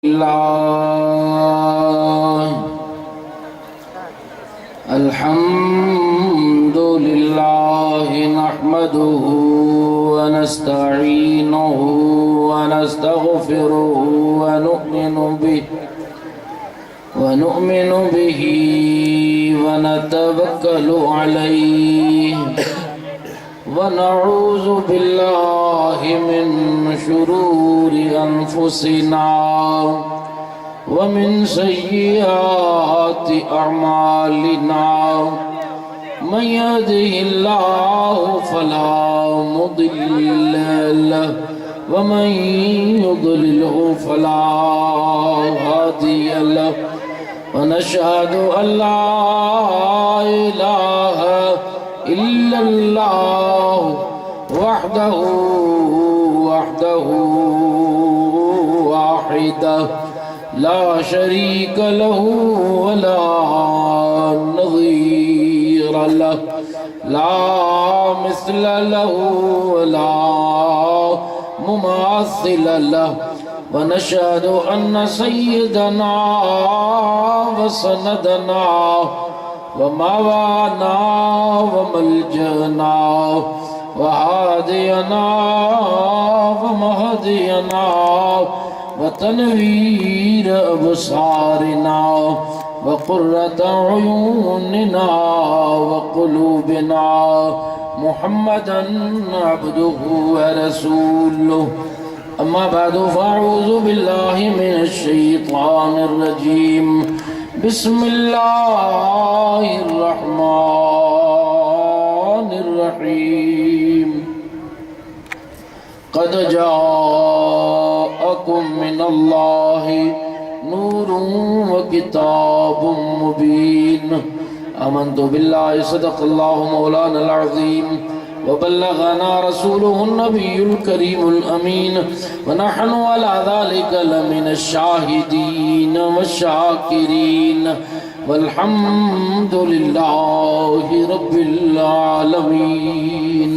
अल्हम्दुलिल्लाह नहमदुहु व नस्तईनुहु व नस्तगफिरुहु व नु'मिनु बिही व नतवक्कलु अलैहि व नऊज़ु बिल्लाहि मिन शुरूरि अनफुसिना व मिन सय्यिआति अअमालिना मन यहदिहिल्लाहु फला मुदिल्ल लहु व मन युद्लिलहु फला हादिय लहु व नशहदु अल्ला इलाहा इल्लल्लाह वहदहु वाहिदहु ला शरीक लहु व ला नज़ीर लहु ला मिस्ल लहु व ला मुमासिल लहु व नशहदु अन्न सय्यदना व सनदना व मवाना व मलजना व हादियना व महदियना व तनवीर अबसारिना व कुर्रत अयूनिना व कुलूबिना मुहम्मदन अब्दुहु व रसूलुहु अम्मा बअदु फ़अऊज़ु बिल्लाहि मिनश शैतानिर रजीम बिस्मिल्लाहिर्रहमानिर्रहीम क़द जाअकुम मिनल्लाहि नूरुन व किताबुम मुबीन आमन्तु बिल्लाहि सदक़ल्लाहु मौलानल अज़ीम व बल्लगना रसूलुहुन नबियुल करीमुल अमीन व नहनु अला ज़ालिका लमिनश शाहिदीन वश्शाकिरीन वल्हम्दुलिल्लाहि रब्बिल आलमीन।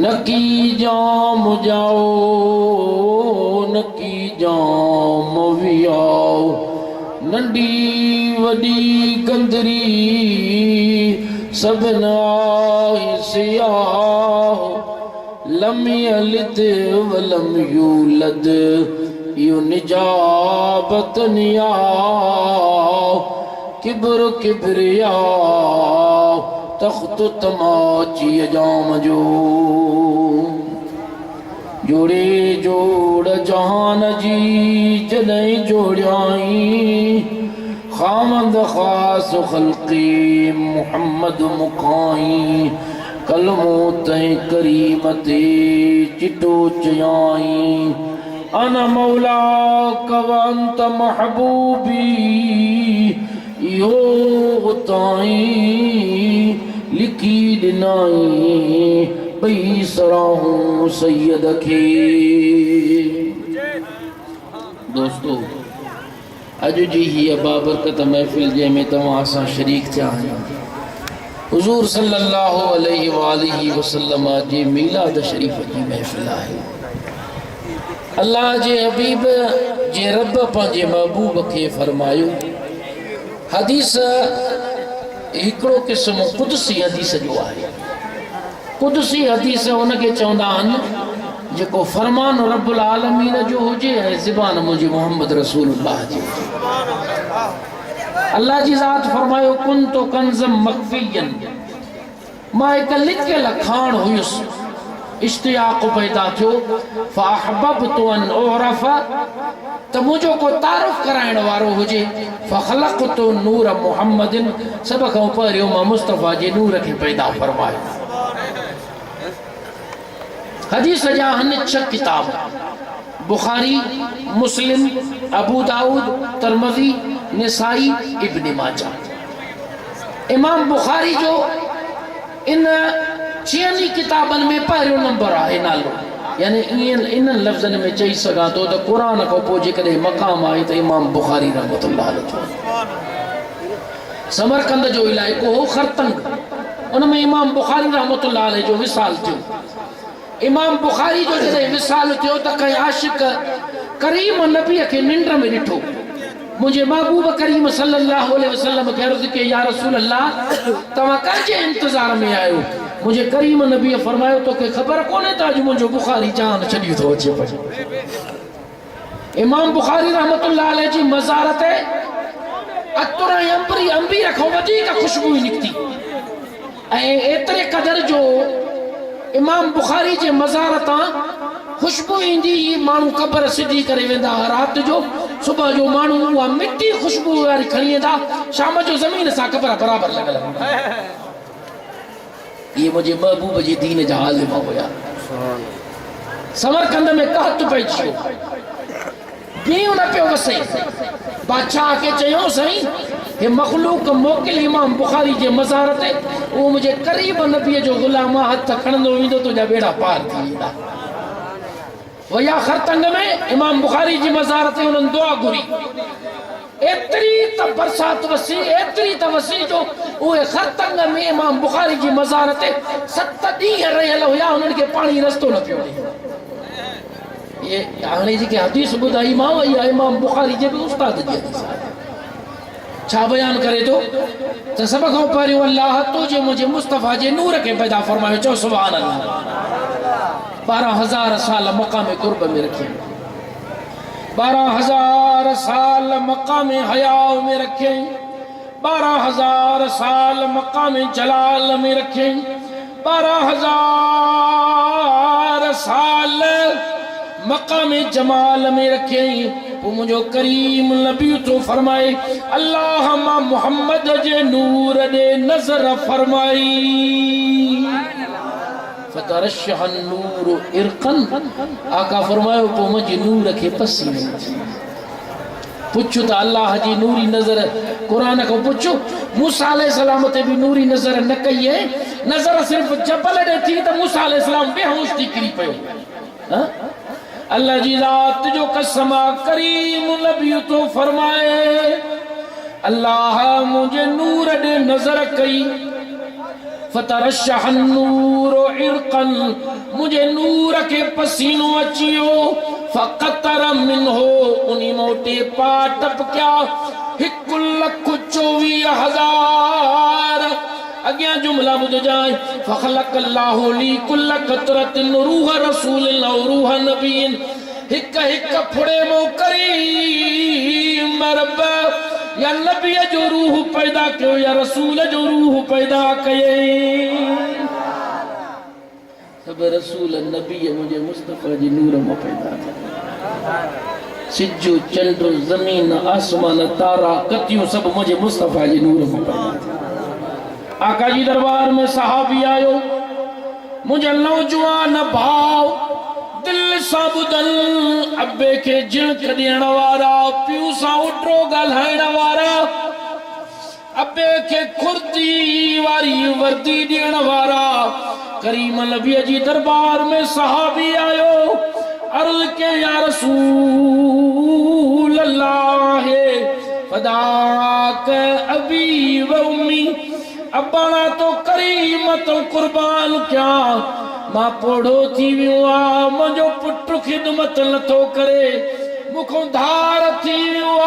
नकी जाम जाओ नकी जाम वियाओ नंढी वडी कंदरी सबना सियाह लम यलिद वलम यूलद यू निजाबत निया किब्र किब्रिया तख्त तमाची जाम जो जोड़े जोड़ जहान जी जदई जोड़ाई खामद खास खल्क़ी मुहम्मद मुकाई कलमो तय करीमते चिटो चयाई अना मौला कवंत महबूबी यो ताई लिखी दिनाई बई सराहूं सैयद खे। दोस्तों अज जी ही बाबरकत महफिल जैमें तव्हां असां शरीक थिया आहियूं हुज़ूर सल्लल्लाहु अलैहि वालिहि वसल्लम जे मीलाद शरीफ जी महफिल आहे। अल्लाह जे हबीब जे रब पंहिंजे महबूब खे फरमायो हदीस हिकिड़ो क़िस्म कुदसी हदीस जो आहे। कुदसी हदीस उनखे चवंदा आहिनि जेको फरमान रब्बुल आलमीन जो हुजे ऐं ज़बान मुंहिंजी मोहम्मद रसूलुल्लाह जी हुजे। अल्लाह जी ज़ात फरमायो कुंतु कंज़म मख़फ़ियन मां हिकु लिकियल खाण हुयुसि इश्तियाक़ पैदा थियो फ़अहबब्तु अन उअरफ़ त मुंहिंजो को तारुफ़ कराइण वारो हुजे फ़ख़लक़तु नूर मुहम्मदिन सभ खां पहिरियों मां मुस्तफ़ा जे नूर खे पैदा फरमायो। हदीस जा आहिनि 6 किताब बुखारी मुस्लिम अबू दाऊद तिरमिज़ी निसाई इब्न माजा। इमाम बुखारी जो इन 6 किताबनि में पहिरियों नंबर आहे नालो यानी इन लफ़्ज़नि में चई सघां थो त क़ुरान खां पोइ जेकॾहिं मक़ाम आहे त इमाम बुखारी रहमतुल्लाह अलैह जो। समरकंद जो इलाइक़ो हो खरतंग उनमें इमाम बुखारी रहमतुल्लाह अलैह जो विसाल थियो। इमाम बुखारी जो जॾहिं विसाल थियो त कंहिं आशिक करीम नबी के निंड में ॾिठो मुझे महबूब करीम सल्लल्लाहु अलैहि वसल्लम के अर्ज़ के या रसूल अल्लाह तव्हां कंहिंजे इंतज़ार में आयो मुझे करीम नबी फरमायो तो के खबर कोने त अॼु मुंहिंजो बुखारी जान छॾी थो अचे पियो। इमाम बुखारी रहमतुल्लाह अलैहि जी मज़ारत अतुर अंबरी अंबीर खां वधीक खुशबू निकती ऐं एतिरे क़दर जो इमाम बुखारी जे मज़ारत खुशबू ईंदी माण्हू क़बर सिधी करे वेंदा रात जो सुबह जो माण्हू उहा मिट्टी खुशबू वारी खणी वेंदा शाम जो ज़मीन सां क़बर बराबर लॻल ये मुझे महबूब जी दीन जा आलिम हुया। समरकंद में कहत पइजी वियो न पियो वसे बादशाह के चयो सही हे मखलूक मोकिल इमाम बुखारी जे मज़ार ते वो मुझे करीब नबी जो गुलाम हथ खणंदो वेंदो तुंहिंजा बेड़ा पार थी वेंदा। वया खरतंग में इमाम बुखारी जी मज़ार ते उन्हनि दुआ घुरी एतरी त बरसात वसी एतरी त वसी जो उहे खरतंग में इमाम बुखारी जी मज़ार ते 7 ॾींहं रहियल हुया उन्हनि खे पाणी रस्तो न पियो ॾे। ये हाणे जेके हदीस ॿुधाई मां वई आहे इमाम बुखारी जे बि उस्ताद जी हदीस आहे छा बयान करे थो त सभ खां पहिरियों अल्लाह तुझे मुझे मुस्तफ़ा जे नूर के पैदा फरमायो चओ सुभान अल्लाह। 12,000 साल मकाम कुर्ब में रखे 12,000 साल मकाम हया में रखे 12,000 साल मकाम जलाल में रखे 12,000 साल मकाम जमाल में रखे मुझो करीम नबी तो फरमाए अल्लाह मा मोहम्मद जे नूर दे नजर फरमाई फतरशह नूर इरकन आका फरमायो पो मुझे नूर के पसीने पुछो त अल्लाह जी नूरी नजर कुरान को पुछो मूसा अलैहि सलाम ते भी नूरी नजर न कई है नजर सिर्फ जबल दे थी त मूसा अलैहि सलाम बेहोश थी किरी पयो। हां अल्लाह जी रात जो कसम करीम नबी तो फरमाए अल्लाह मुझे नूर दे नजर कई फतरशह नूर इरकन मुझे नूर के पसीनो अचियो फकतर मिनहो उनी मोटे पाटप क्या 1,24,000 अग्या जुमला बुझ जाए फखलकल्लाहु ली कुल्ल कतरतिन रूह रसूल रूह नबीन हिक हिक फुड़े मो करीम रब या नबी जो रूह पैदा कयो या रसूल जो रूह पैदा कये सब रसूल नबी मुझे मुस्तफा जी नूर में पैदा सिजु चंड जमीन आसमान तारा कतियों सब मुझे मुस्तफा जी नूर में पैदा आका जी दरबार में सहाबी आयो मुझे नौजवान भाव दिल साबुदन अब्बे के जिणक ॾियण वारा पियो सां उटरो ॻाल्हाइण वारा अब्बे के खुर्दी वारी वर्दी ॾियण वारा करीम नबी जी दरबार में सहाबी आयो अर्ज़ के या रसूल अल्लाह फदाक अबी व उम्मी अब्बाना तो करीम तो कुर्बान क्या मां पोड़ो थी वियो आ मुंहिंजो पुटु खिदमत नथो करे मुखों धार थी वियो आ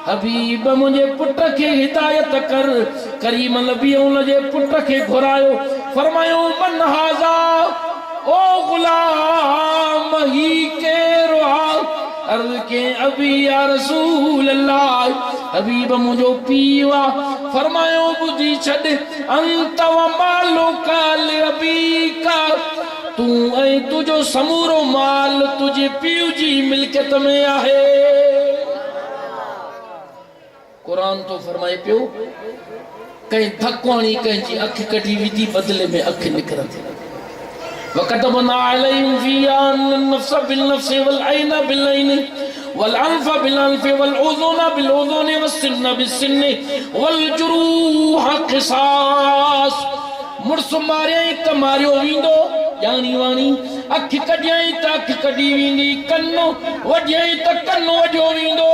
हबीब मुझे पुट के हिदायत कर करीम नबी उन जे पुट के घुरायो फरमायो मन हाजा ओ गुलाम ही के रोहा अर्ज़ के अबी या रसूल अल्लाह हबीब मुझो पीवा फरमायो बुधी छड़ अंत व मालुका लिअबीका तू ऐं तुझो समूरो माल तुझे पीउ जी मिल्कियत में आहे। कुरान तो फरमाए पियो कहीं धकवाणी कहीं जी अख कटी विधी बदले में अख निकरती वकतबना अलैहिम फिया नफ्स बिलनफ्स वल ऐन बिलऐन वल अनफ बिलअनफ वल उज़ुन बिलउज़ुन वस्सिन बिस्सिन वल जुरूह क़िसास मुर्स मारिया त मारियो वेंदो जानी वाणी अख कढिया त अख कढी वेंदी कन्नो वढिया त कन्नो वढियो वेंदो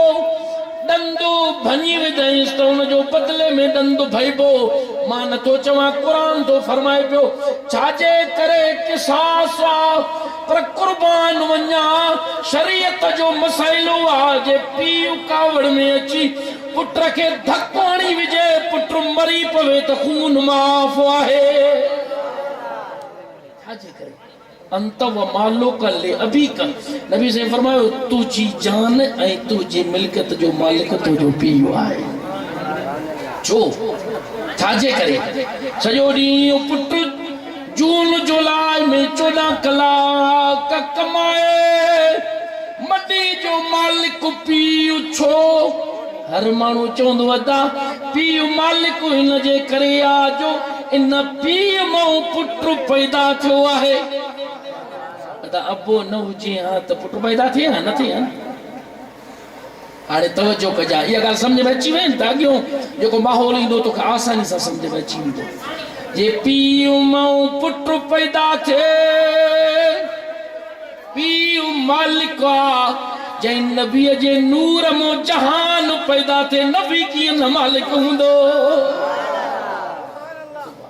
डंडो भञी विधईंसि त हुन जो बदिले में डंडो भइबो। मां नथो चवां, क़ुरान तो फरमाए पियो छाजे करे किसास आ पर कुर्बान वञा। शरीयत जो मसइलो आ जे पीउ कावड़ में अची पुट खे धकवाणी विझे, पुट मरी पवे त खून माफ़ आहे। छाजे करे अंत व मालूक ले अभी का नबी से फरमायो तुझी जान ऐं तुझी मिल्कियत जो मालिक तुझो पीउ आहे। छो छाजे करे सॼो ॾींहुं पुट जून जुलाई में 14 कलाक कमाए, मडी जो मालिक पीउ। छो हर माण्हू चवंदो अदा पीउ मालिक हिन जे करे आ जो इन पीउ मां पुट पैदा थियो आहे। अबो न हुजे हा त पुट पैदा थिए हा न थिए हा। हाणे तवजो कजा, इहा ॻाल्हि सम्झ में अची वई न त अॻियो जेको माहौल ईंदो तोखे आसानी सां सम्झ में अची वेंदो। जे पीउ मां पुट पैदा थिए, पीउ मालिक आ। जंहिं नबीअ जे नूर मां जहान पैदा थिए, नबी कीअं न मालिक हूंदो।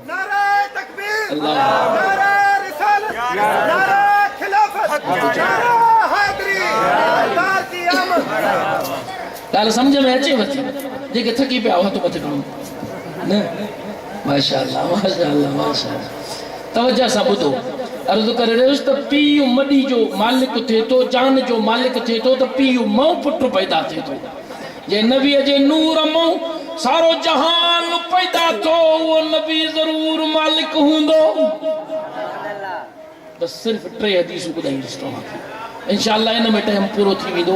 नारे तकबीर, नारे रिसालत, नारे ॻाल्हि सम्झ में अचे वठी जेके थकी पिया हथ मथे करणु न। माशाअल्लाह माशाअल्लाह माशाअल्लाह। तवज्जो सां ॿुधो, अर्ज़ु करे रहियुसि त पीउ मडी जो मालिक थिए थो, जान जो मालिक थिए थो त पीउ मां पुट पैदा थिए थो। जे नबीअ जे नूर मां सारो जहान पैदा थो, उहो नबी ज़रूर मालिक हूंदो। बस सिर्फ 3 हदीसूं ॿुधाईंदुसि तव्हांखे, इंशाअल्लाह इन में टाइम पूरो थी वेंदो।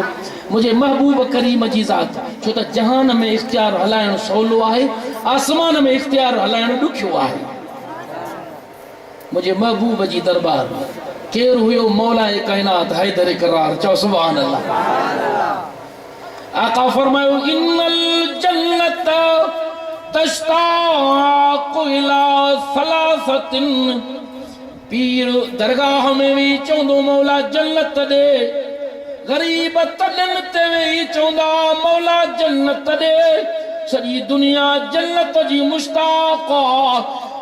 मुंहिंजे महबूब करीम जी ज़ात, छो त जहान में इख्तियार हलाइणु सवलो आहे, आसमान में इख्तियार हलाइणु ॾुखियो आहे। मुंहिंजे महबूब जी दरबार केरु हुयो? मौलाए काइनात हैदर करार। चओ सुभान अल्लाह। आका फरमायो इन्नल जन्नत तश्ताक़ु इला सलासतिन। पीर दरगाह में भी चौंदो मौला जन्नत दे, गरीब तन ते भी चौंदा मौला जन्नत दे। सॼी दुनिया जन्नत जी मुश्ताक़ आ।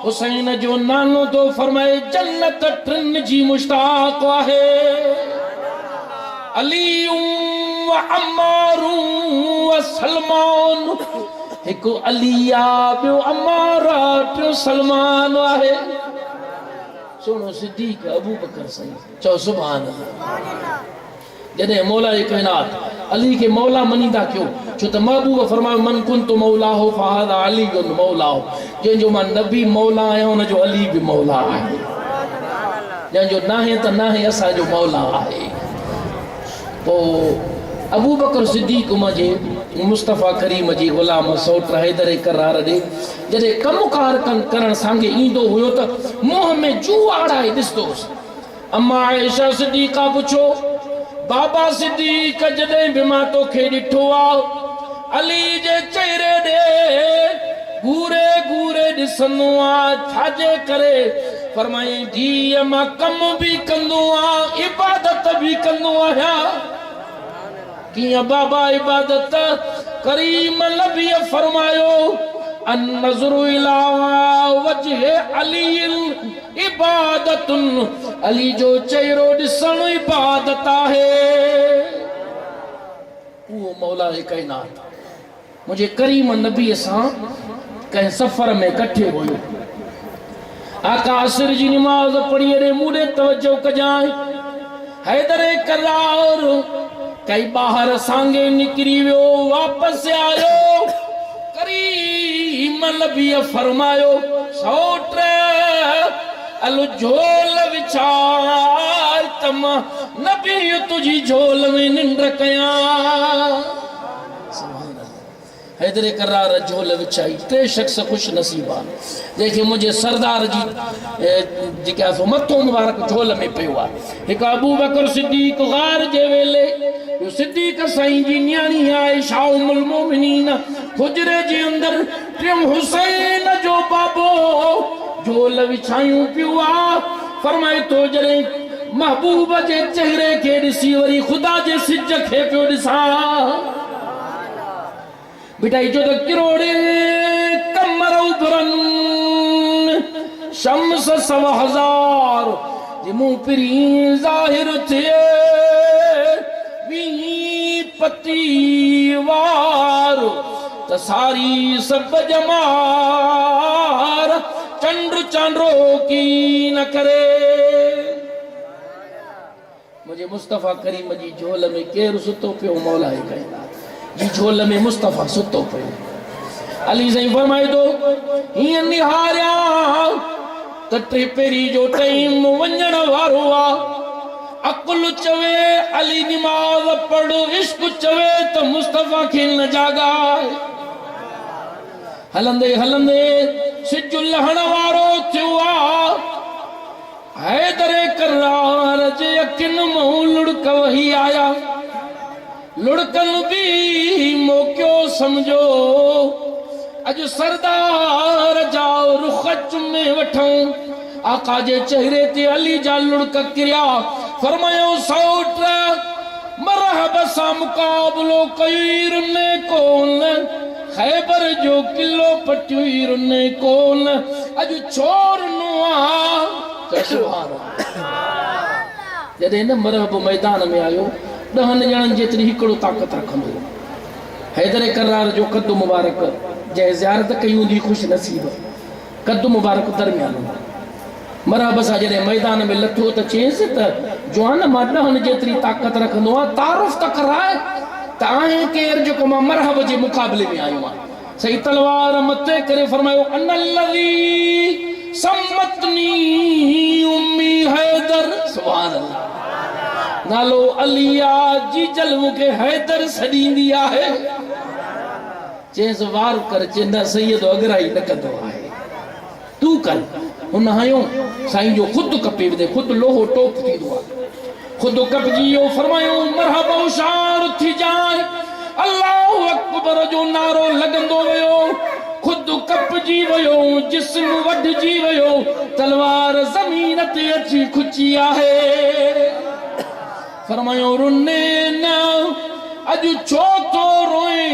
हुसैन जो नानो तो फरमाए जन्नत 3 जी मुश्ताक़ आहे। अली व अम्मार व सलमान। हिकु अली आ, ॿियो अम्मार आ, टियों सलमान आहे। सोनो सिद्दीक अबू बकर सही। चओ सुभान अल्लाह। जॾहिं मौला काइनात अली के मौला मनींदा कयो, छो त महबूब फरमायो मन कुंतु मौला हो फहादा अली मौला हो। जंहिंजो मां नबी मौला आहियां हुनजो अली बि मौला आहे। जंहिंजो नाहे त नाहे असांजो मौला आहे। पोइ अबू बकर सिद्दीक मुंहिंजे मुस्तफ़ा करीम जी ग़ुलाम सौट हैदर करार ॾे जॾहिं कमुकार करणु सांगे ईंदो हुयो त मुंहं में जू आड़ाए ॾिसंदोसि। अम्मा आयशा सिद्दीका पुछो बाबा सिद्दीक जॾहिं बि मां तोखे ॾिठो आहे अली जे चेहरे ॾे घूरे घूरे ॾिसंदो आहे, छाजे करे? फरमाई धीअ मां कम बि कंदो आहियां, इबादत बि कंदो आहियां। कियां बाबा इबादत? करीम नबी फरमायो अन नज़रु इला वजह अली इबादतुन। अली जो चेहरो ॾिसणु इबादत आहे। उहो मौला काइनात मुंहिंजे करीम नबीअ सां कंहिं सफ़र में कठे हुयो। आका असर जी नमाज़ पढ़ी रे मूं तवज्जो कजांइ। हैदर करार कई ॿाहिरि सांगे निकिरी वियो, वापसि आयो। करीम नबीअ फरमायो सौट अल झोल विछाए त मां नबी तुझी झोल में निंड कयां। हैदर करार झोल विछाई। 3 शख्स खुश नसीबा जंहिंखे मुंहिंजे सरदार जी जेके आहे सो मथो मुबारक झोल में पियो आहे। हिकु अबू बकर सिद्दीक गार जे वेले, ॿियो सिद्दीक साईं जी न्याणी आयशा उम्मुल मोमिनीन हुजरे जे अंदरि, टियों हुसैन जो बाबो झोल विछायूं पियो आहे। फरमाए तो जॾहिं महबूब जे चेहरे खे ॾिसी वरी ख़ुदा जे सिज खे पियो ॾिसां। बिटाई जो तो किरोड़े कमर उभरन शम्स 100,000 जे मुंह पिरी ज़ाहिर थे वी पतीवार त सारी सब जमार चंद्र चांद्रो की न करे। मुझे मुस्तफ़ा करीम जी झोल में केर सुतो पियो मौला कायनात जी झोल में मुस्तफ़ा सुतो पियो। अली साईं फरमाए तो हिय निहारिया त टे पेरी जो टाइम वञण वारो आ। अकुल चवे अली निमाज़ पढ़, इश्क चवे तो मुस्तफ़ा खे न जागाए। हलंदे हलंदे सिज लहण वारो थियो आ। हैदरे करार जे अखिन मुंह लुड़क वही आया। लुड़कन भी मोकियो समझो अज सरदार जाओ रुख चुमे वठूं। आका जे चेहरे ते अली जा लुड़क किरिया। फरमायो सौट मरहब सा मुकाबलो कई रुने कोन। खैबर जो किलो पट्टी रुने कोन। अज छोर नुआ सुभान जॾहिं न मरहब मैदान में आयो 10 ॼणनि जेतिरी हिकिड़ो ताक़त रखंदो। हैदर करार जो कद मुबारक जंहिं ज़ियारत कई हूंदी खुश नसीब कद मुबारक दरमियान मरहब सां जॾहिं मैदान में लथो त चयसि त जवान मां 10 जेतिरी ताक़त रखंदो आहियां। तारुफ़ त कराए त आहे केरु जेको मां मरहब जे मुक़ाबले में आयो आहियां। सही तलवार मथे करे फरमायो अनल्लज़ी सम्मतनी उम्मी हैदर। सुभान अल्लाह नालो अलिया जी जल मूंखे हैदर सॾींदी आहे। चयसि वार कर चेंदा सैयद अगराई न कंदो आहे तू कर। हुन हयो साईं जो ख़ुदि कपे विधे ख़ुदि लोहो टोप थींदो आहे। ख़ुदि कपजी वियो फरमायो मरहब होशियार थी जाए। अल्लाहु अकबर जो नारो लॻंदो वियो। ख़ुदि कपजी वियो जिस्म वढिजी वियो। तलवार ज़मीन ते अची खुची आहे। फरमायो रुने न अज छो तो रोए।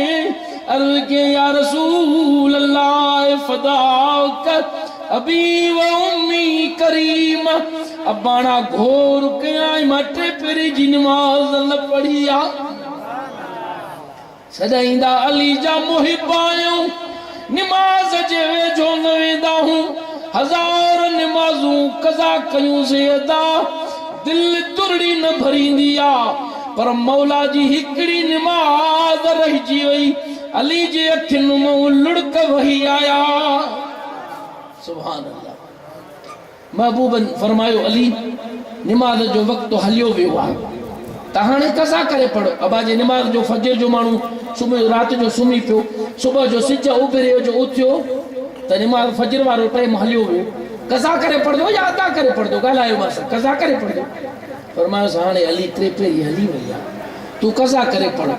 अर्ज़ के या रसूल अल्लाह फदाक अबी व उम्मी करीम। अबाणा घोर कया मां टे पेरी जी नमाज़ न पढ़ी आ। सदाईंदा अली जा मुहिब आहियूं नमाज़ जे वेझो न वेंदा हूं। 1000 नमाज़ूं कज़ा कयूं से अदा दिल तुरड़ी न भरींदी आ। पर मौला जी हिकड़ी नमाज़ रहिजी वई। अली जे अखियुनि मां लुड़क वही आया। सुभान अल्लाह। महबूबन फरमायो अली नमाज़ जो वक़्तु हलियो वियो आहे त हाणे कज़ा करे पढ़ो। अबा जे नमाज़ जो फजर जो माण्हू सुम्ही राति जो सुम्ही पियो सुबुह जो सिज उभिरियो जो उथियो त नमाज़ फजर वारो टाइम हलियो वियो। कज़ा करे पढ़दो या अदा करे पढ़दो ॻाल्हायो मां सां कज़ा करे पढ़दो। फरमायोसि हाणे अली टे पेरी हली वई आहे तू कज़ा करे पढ़।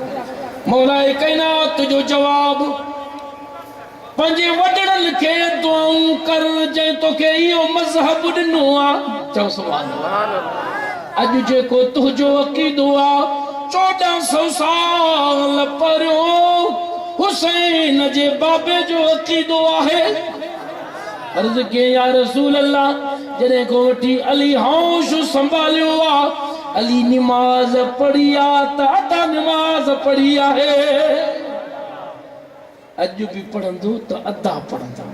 मौलाए कायनात जो जवाब पंहिंजे वॾड़नि खे दुआऊं कर जंहिं तोखे इहो मज़हब ॾिनो आहे। चओ सुभान अल्लाह। अॼु जेको तुंहिंजो अक़ीदो आहे 1400 साल पहिरियों हुसैन जे बाबे जो अक़ीदो आहे। अर्ज़ के या रसूल अल्लाह जॾहिं को वठी अली होश संभालियो आहे। अली नमाज़ पढ़ी आहे त अदा नमाज़ पढ़ी आहे। अॼु बि पढ़ंदो त अदा पढ़ंदो।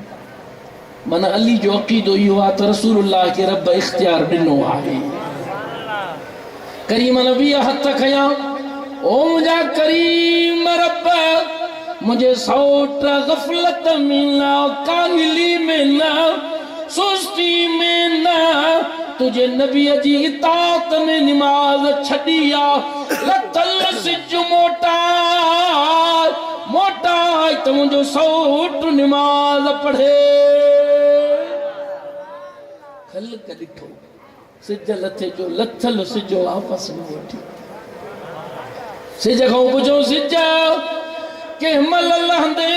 माना अली जो अक़ीदो इहो आहे त रसूलुल्लाह खे रब इख्तियार ॾिनो आहे। करीम नबी हथ खयां ओ मुंहिंजा करीम रब मुझे सौट गफलत में न काहिली में न सुस्ती में न तुझे नबी जी इताअत में नमाज छड़िया। लथल सिज मोटा मोटा तो मुझे सौट नमाज पढ़े। खलक ॾिठो सिज लथे जो लथल सिजो आपस में वठी सिज खां पुछो सिज केमल लहंदे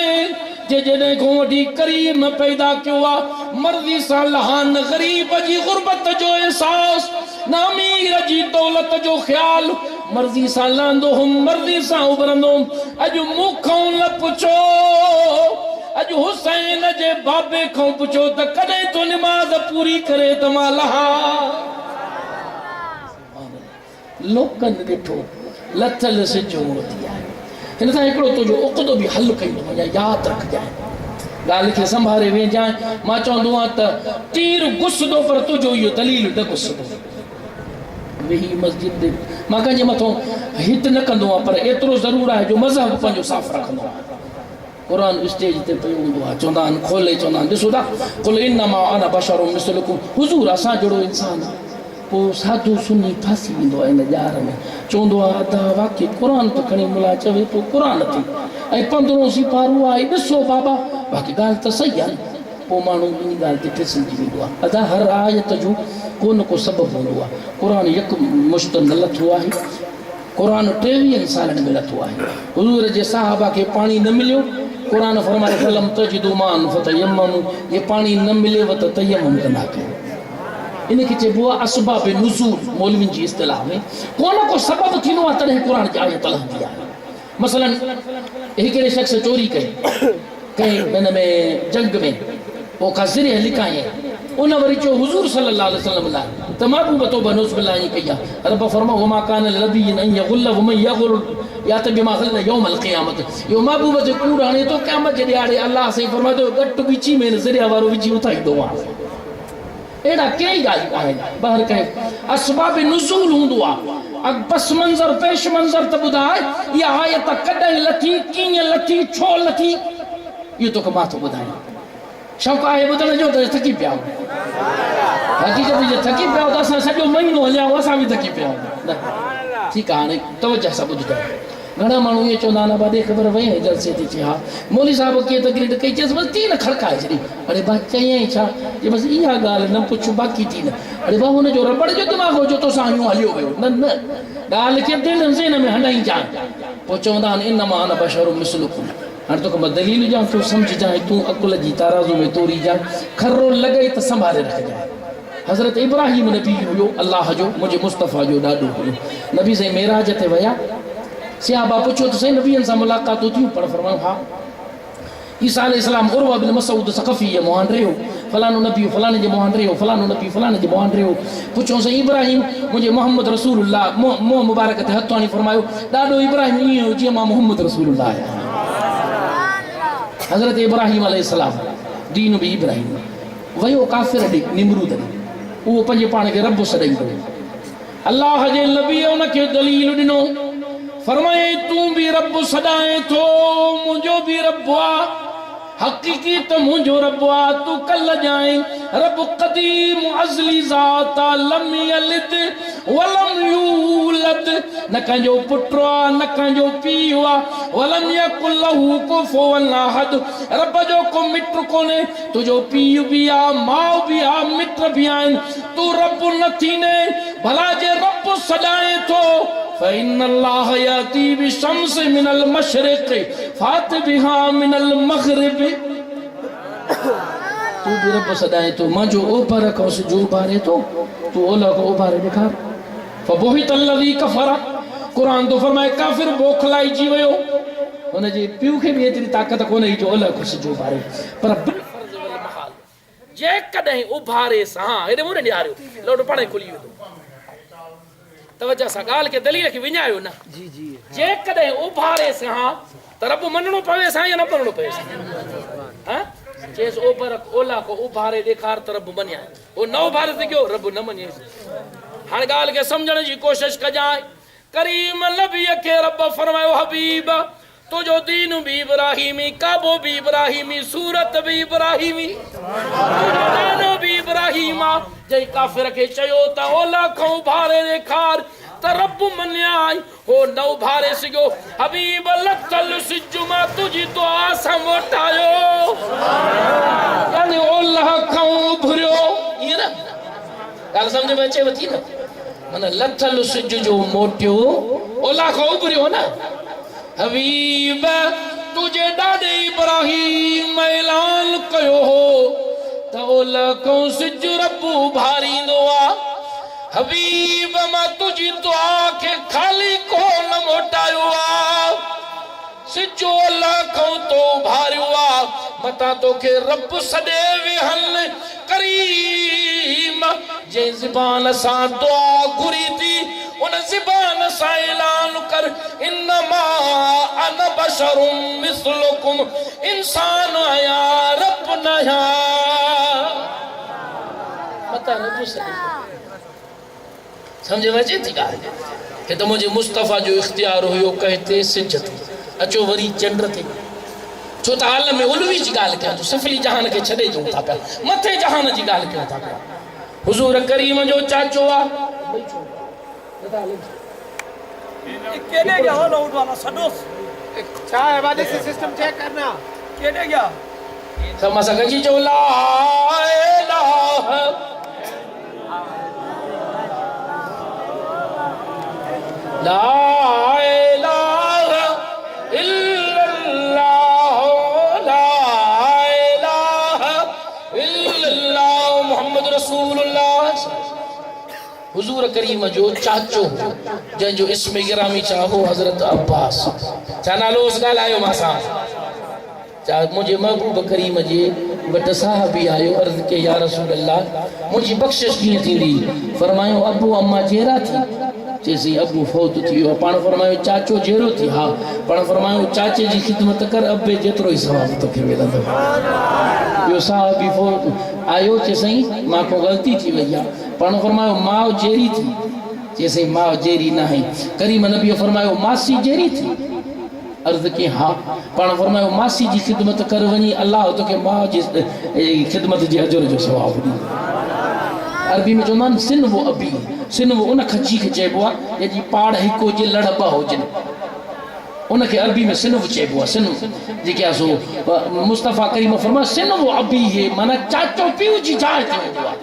जे जॾहिं खां वठी करीम पैदा कयो आहे मर्ज़ी सां लहान गरीब जी गुरबत जो एहसास न अमीर जी दौलत जो ख्याल मर्ज़ी सां लहंदो मर्ज़ी सां उभरंदो अॼु मूंखां न पुछो अॼु हुसैन जे बाबे खां पुछो त कॾहिं तो निमाज़ पूरी करे त मां लहा लोकनि ॾिठो लथल सिज मोती आहे हिन सां हिकिड़ो तुंहिंजो उक़दो बि हल कई थो वञे यादि रखजांइ ॻाल्हि खे संभाले वेंजांइ मां चवंदो आहियां त तीर घुसंदो पर तुंहिंजो इहो दलील न घुसंदो वेही मस्जिद मां कंहिंजे मथां हित न कंदो आहियां पर एतिरो ज़रूरु आहे जो मज़हब पंहिंजो साफ़ रखंदो आहे क़ुरान स्टेज ते पियो हूंदो आहे चवंदा आहिनि खोले चवंदा आहिनि ॾिसो था कुल इन्नमा अना बशरुम मिसलुकुम हुज़ूर असां जहिड़ो इंसानु आहे पोइ साधू सुनी फासी वेंदो आहे इन ॼार में चवंदो आहे अदा वाक़ई क़ुरान त खणी मुला चवे पोइ क़ुरान थी ऐं 15 सिपारू आहे ॾिसो बाबा बाक़ी ॻाल्हि त सही आहे पोइ माण्हू इन ॻाल्हि ते फिसिजी वेंदो आहे अदा हर आयत जो को न को सबबु हूंदो आहे क़ुरान यक मुश्त न लथो आहे क़ुरान 23 सालनि में लथो आहे हुज़ूर जे साहबा खे पाणी न मिलियो क़ुरान फरमाए फलम तजिदू मान फतयम्ममू ये पाणी न मिलेव त तयम्मुम कंदा कयो इनके चइबो आहे असबाब नुज़ूल मौलवियुनि जी इस्तिलाह में को न को सबबु थींदो आहे तॾहिं क़ुरान जी आयत लहंदी आहे मसलन हिकिड़े शख़्स चोरी कई हिन में जंग में पोइ का ज़रिए लिकाए उन वरी चयो हुज़ूर सल्लल्लाहु अलैहि वसल्लम लाइ त महबूब तौबा नौज़ुबिल्लाह ईअं कई आहे रब फरमाओ वमा कान लनबिय्यिन अन यग़ुल्ल वमन यग़ुल या त बिमा ग़ल्ल यौमल क़ियामत इहो महबूब जो कूड़ हाणे तो क़यामत जे ॾियारे अल्लाह साईं फरमाए थो गट विची में ज़रिया वारो विची उथाईंदो आहे अहिड़ा कई ॻाल्हियूं आहिनि ॿाहिरि कई असबाब नुज़ूल हूंदो आहे पस मंज़र पेश मंज़र त ॿुधाए इहा आयत कॾहिं लथी कीअं लथी छो लथी इहो तोखे मां थो ॿुधायां शौक़ु आहे ॿुधण जो त थकी पिया हक़ीक़त जे थकी पिया त असां सॼो महीनो हलिया असां बि थकी पिया न ठीकु आहे हाणे तवजह सां ॿुधजो घणा माण्हू इहे चवंदा आहिनि बाॾे ख़बर वई जलसे ते चई हा मौली साहिब कीअं तकरीर कई चयसि बसि थी न खड़काए छॾी अड़े बा चयईं छा जे बसि इहा ॻाल्हि न पुछो बाक़ी थी न अड़े बा हुनजो रबड़ जो दिमाग़ हो जो तोसां यूं हलियो वियो न न ॻाल्हि खे दिलि ज़हन में हणाई जाए पोइ चवंदा आहिनि इन्नमा अना बशरुम मिसलुकुम हाणे तोखे मां दलील ॾियां तूं सम्झजांइ तूं अकुल जी ताराज़ू में तोरी जाए खर्रो लॻे त संभाले रखजांइ हज़रत इब्राहिम नबी हुयो अल्लाह जो मुंहिंजे मुस्तफ़ा जो ॾाढो हुयो नबी साईं मेराज ते विया सियाबा पुछो त सही नबीअनि सां मुलाक़ातूं थियूं पर फरमायो हा ईसा अलैहिस्सलाम उर्वा बिन मसूद सक़फ़ी जे मुहांडरे हो फलानो नबी फलाणे जे मुहांडरे हो फलानो नबी फलाणे जे मुहांडरे हो पुछो साईं इब्राहिम मुंहिंजे मोहम्मद रसूलुल्लाह मुंहुं मुबारक ते हथु आणी फरमायो ॾाढो इब्राहिम ईअं हो जीअं मां मोहम्मद रसूलुल्लाह आहियां हज़रत इब्राहिम अलैहिस्सलाम दीन बि इब्राहिम वियो काफ़िर ॾे निमरूद ॾे उहो पंहिंजे पाण खे रब सॾाईंदो अल्लाह जे नबी उनखे दलील ॾिनो फरमाए तूं भी रब सदाए थो मुझो भी रब आ हकीकी तो मुझो रब आ तू कल जाए रब कदीम अज़ली ज़ात लम यलिद वलम यूलद न कंजो पुटो आ न कंजो पीउ आ वलम यकुल लहू कुफुवन अहद रब जो को मिट कोने तुझो पीउ भी आ माउ भी आ मिट भी आहिनि तू रब न थीने भला जे रब सदाए थो फ़इन्न अल्लाह याती बिशम्स मिनल मशरिक़ फात बिहा मिनल मग़रिब तू भी रब सदाए तो मुंहिंजो ओभर खां सिजो उभारे तो तू ओलह खां उभारे ॾेखार फ़बुहित अल्लज़ी कफ़र क़ुरान तो फरमाए काफ़िर बौखलाइजी वियो हुनजे पीउ खे बि एतिरी ताक़त कोन्हे जो ओलह खां सिजो उभारे पर जेकॾहिं उभारे सां हेॾे मुंहुं ॾियारियो लोटो पाणे खुली वेंदो तवज्जो सां ॻाल्हि खे दलील खे विञायो न जी जी जेकॾहिं उभारे सां त रब मञणो पवे सां या न मञणो पवे सां चेस ओभर ओला को उभारे ॾेखार त रब मञे उहो न उभारे सघियो रब न मञे हाणे ॻाल्हि खे सम्झण जी कोशिशि कजांइ करीम नबीअ खे रब फरमायो हबीब तुझो दीन भी इब्राहिमी काबो भी इब्राहिमी सूरत भी इब्राहिमी नानो भी इब्राहिम आ जई काफिर के चयो त ओला खां उभारे ॾेखार त रब मन्याई हो न उभारे सघियो हबीब लथल सिजु मां तुंहिंजी दुआ सां मोटायो यानी ओला खां उभरियो ईअं न ॻाल्हि सम्झ में अचेव थी न माना लथल सिज जो मोटियो ओला खां उभरियो न हबीब तुझे ॾाॾे इब्राहिम ऐलान कयो हो त ओलह खां सिज रब उभारींदो आ हबीब मां तुझी दुआ के खाली को न मोटायो सिजो लाखों तो भारियो मता तो के रब सदे विहन करीम जे ज़बान सा दुआ घुरी थी उन ज़बान सा ऐलान कर इन्नमा अना बशरुम मिस्लुकुम इंसान आया रब नया मता रब सदे समझ में अचे थी ॻाल्हि कि तो मुझे मुस्तफ़ा जो इख्तियार हुयो कहते सिज ते अचो वरी चंड ते छो त हाल में उलवी जी ॻाल्हि कयां थो सफली जहान के छॾे ॾियूं था पिया मथे जहान जी ॻाल्हि कयूं था पिया हुज़ूर करीम जो चाचो केॾे गया हो लाउड वाला सडोस क्या है वाले से सिस्टम चेक करना केॾे गया सब मसा कजी जो ला इलाहा ला इलाहा इल्लल्लाह ला इलाहा इल्लल्लाह मुहम्मद रसूलुल्लाह हुजूर करीम जो चाचो जंहिंजो इस्म गिरामी चाहो हज़रत अब्बास छा नालो उस ॻाल्हायो मासां चा मुंहिंजे महबूब करीम जे वट साहबी आयो अर्ज़ के या रसूल अल्लाह मुंहिंजी बख़्शिश कीअं थींदी फरमायो अबू अम्मा जहिड़ा थी चेसी अबू फौत थी वियो पाण फरमायो चाचो जहिड़ो थी हा पाण फरमायो चाचे जी ख़िदमत कर अबे जेतिरो ई सवाबु तोखे मिलंदो ॿियो साहबी फौत आयो चेसई मां को ग़लती थी वई आहे पाण फरमायो माउ जहिड़ी थी चेसई माउ जहिड़ी न आहे करीम नबीअ फरमायो मासी जहिड़ी थी अर्ज़ की हाँ पाण फरमायो मासी जी ख़िदमत कर वनी अल्लाह तोखे माउ जी ख़िदमत जे अजर जो सवाबु ॾींदो अरबी में चवंदा आहिनि सिन वो अबी सिन वो उन खची खे चइबो आहे जंहिंजी पाड़ हिकु हुजे लड़ ॿ हुजनि उनखे अरबी में सिनव चइबो आहे सिनव जेके आहे सो मुस्तफ़ा करीम फरमायो सिन वो अबी है माना चाचो पीउ जी जाइ ते हूंदो आहे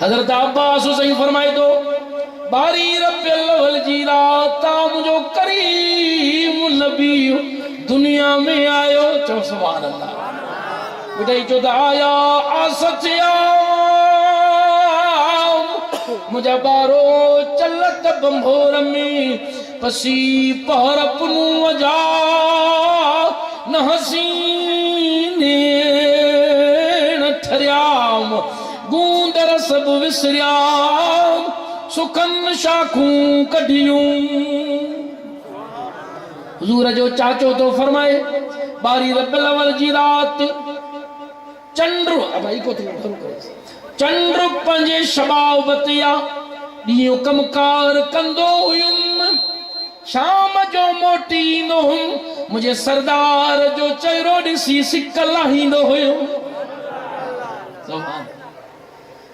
हज़रत अब्बास हुसैन फरमाए थो बारी रब्बिल अव्वल जी रात मुंहिंजो करीम नबी दुनिया में आयो चओ सुभान अल्लाह ॿुधाई चो त आया सचिया मुझा बारो चलत बंभोर में पसी पहर पुनू वजा न हसीने न ठरियाम गूंदर सब विसरियाम सुखन शाखूं कढियूं हुजूर जो चाचो तो फरमाए बारी रब्बिल अव्वल जी रात चंद्र भाई को चंद्र पंजे शबाबतिया ॾींहुं कमकार कंदो हुयुमि शाम जो मोटी ईंदो हुउमि मुंहिंजे सरदार जो चहिरो ॾिसी सिक लाहींदो हुयो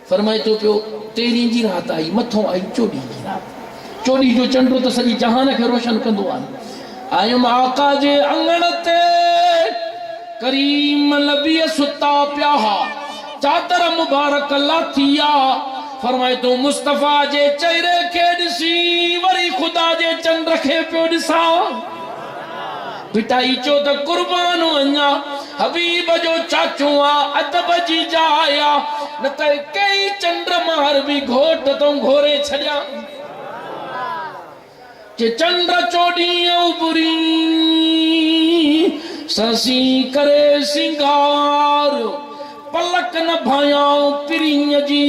फरमाए थो पियो 13 जी रात आई मथों आई 14 जी रात 14 जो चंड तो सॼी जहान खे रोशन कंदो आहे आयुमि आका जे अंगण ते करीम नबीअ सुता पिया चादर मुबारक लाथिया फरमाए तो मुस्तफ़ा जे चेहरे के ॾिसी वरी खुदा जे चंड खे पियो ॾिसां बिटाई चो त कुर्बान वञा हबीब जो चाचो आहे अदब जी जाइ आहे न त कई चंड मार बि घोट तो घोरे छॾिया जे चंड चोॾींह उबरी ससी करे सिंगार पलक न भायाऊं पिरीं जी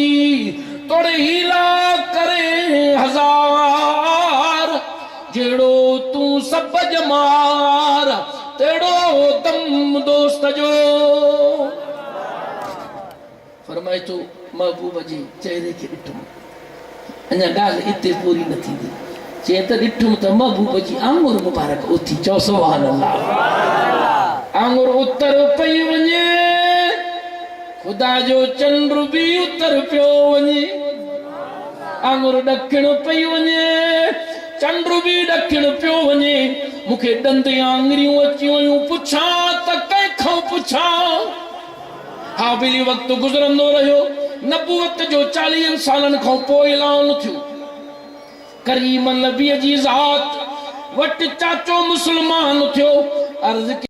तोड़े हीला करे हजार जेड़ो तू सब जमार तेड़ो दम दोस्त जो फरमाए तो महबूब जी चेहरे के ॾिठुम अञा ॻाल्हि इते पूरी न थींदी चए त ॾिठुम त महबूब जी आंगुर मुबारक उथी चओ सुभान अल्लाह आंगुर उतर पई वञे खुदा जो चंद्र भी उतर पियो वञे आंगुर ॾखिण पई वञे चंद्र भी ॾखिण पियो वञे मूंखे ॾंद आंगुरियूं अची वयूं पुछां त कंहिंखां पुछां हा बिली वक़्तु गुज़रंदो रहियो नबूवत जो 40 सालनि खां पोइ ऐलान थियो करीम नबीअ जी ज़ात वटि चाचो मुस्लमान थियो अर्ज़